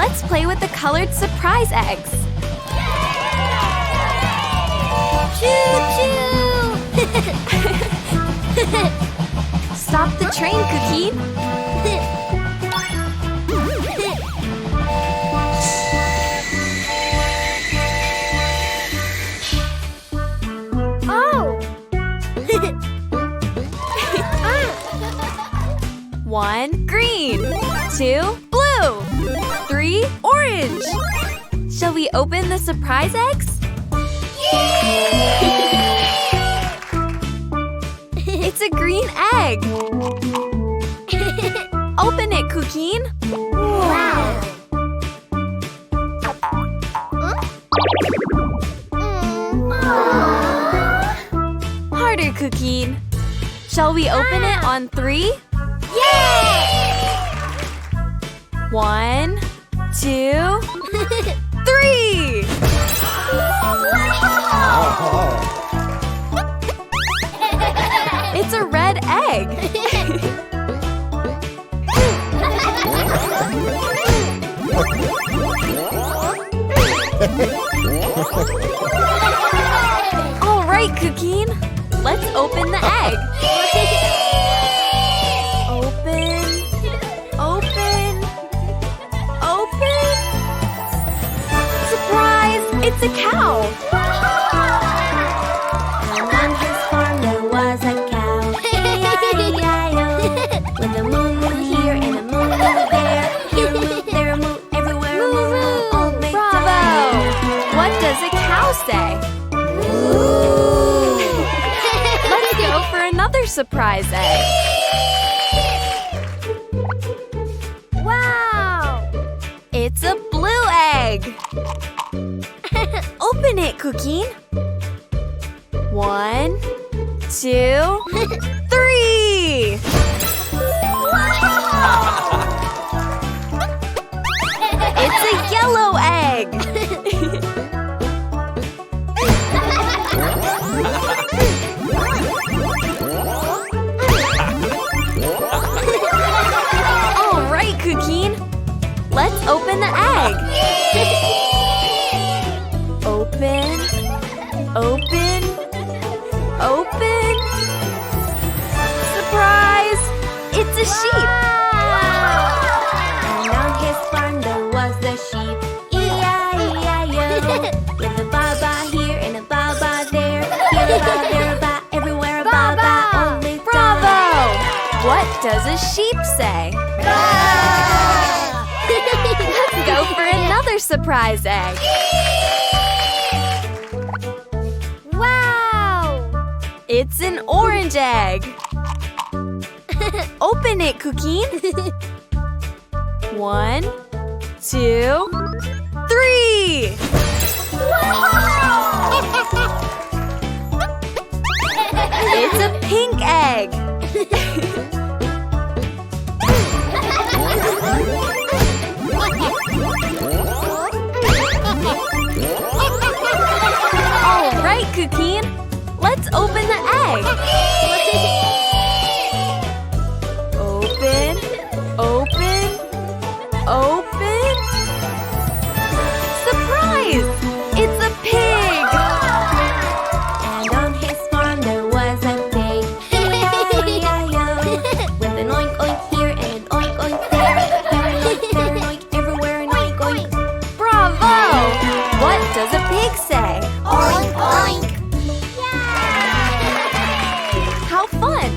Let's play with the colored surprise eggs. Choo-choo! Stop the train, Cuquin. Oh! 1, green. 2, blue. 3, orange. Shall we open the surprise eggs? It's a green egg. Open it, Cuquin. Wow! Harder, Cuquin. Shall we open it on 3? Yay! 1, 2, 3! It's a red egg. All right, Cuquin. Let's open the egg. Open. Open. Open. Surprise! It's a cow. And on his farm there was a cow. E-I-E-I-O. With a moo-moo here and a moo-moo there. Here a moo, there a moo, everywhere a moo-moo. Old Bravo! MacDonald. What does a cow say? Let's go for another surprise egg. Wow! It's a blue egg. Open it, Cuquin. 1, 2, 3. It's a yellow egg. All right, Cuquin. Let's open the egg. Open. Open. Open. Surprise! It's a sheep. And on his farm there was a sheep. E-I-E-I-O. With a ba-ba here and a ba-ba there. Here a ba, there a ba, everywhere a ba-ba. Old Bravo! MacDonald. What does a sheep say? Let's go for another surprise egg. Wow! It's an orange egg. Open it, Cuquin. 1, 2, 3. It's a pink egg. All right, Cuquin. Let's open the egg. Open, open, open. Surprise! It's a pig. And on his farm there was a pig. E-I-E-I-O. With an oink oink here and an oink oink there. Here an oink, there an oink, everywhere an oink oink. Bravo! What does a pig say? Oink oink. How fun!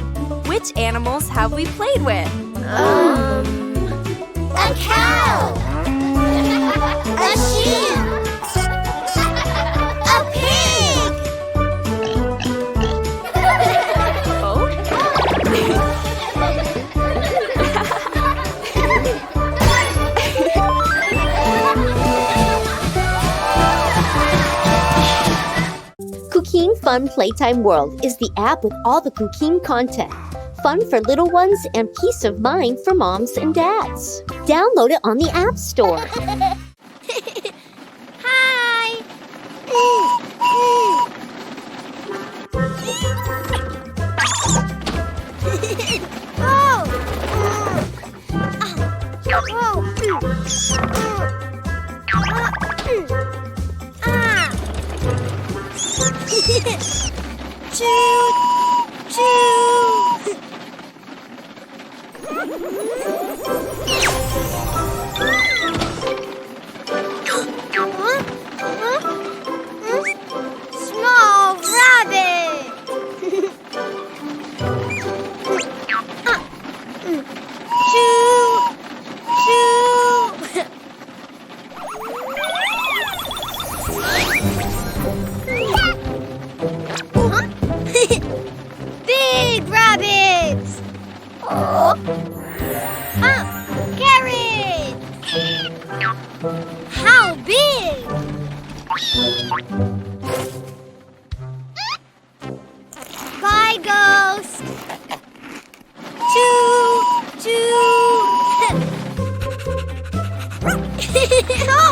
Which animals have we played with? A cow. A sheep. A pig. Oh? Cuquin Fun Playtime World is the app with all the Cuquin content. Fun for little ones and peace of mind for moms and dads. Download it on the App Store. Hi. Oh. Big rabbits! Carrot! How big? Bye, ghost! Choo! Choo! No!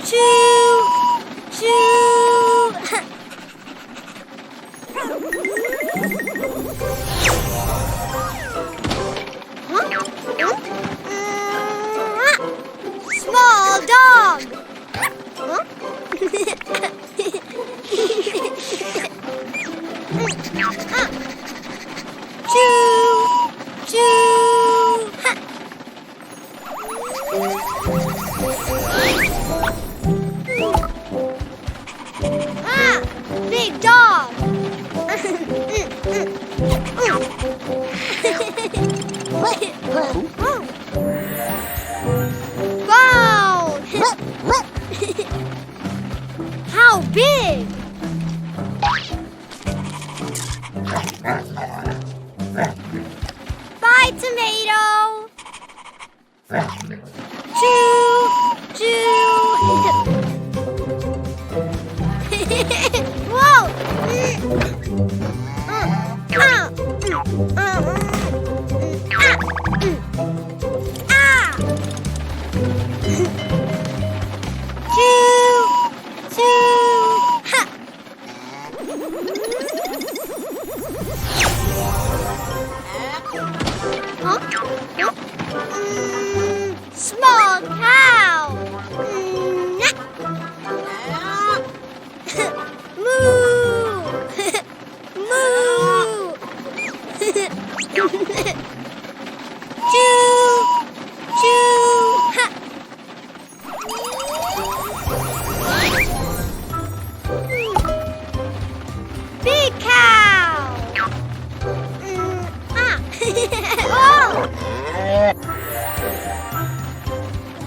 Choo! Choo! Small dog! Choo! Choo! Big dog! Wow! How big? Bye, tomato! Choo! Choo! Whoa! Choo! Choo! Ha! Small cow! Moo! Moo! Choo! Choo! Ha! Big cow! Oh!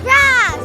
Grass!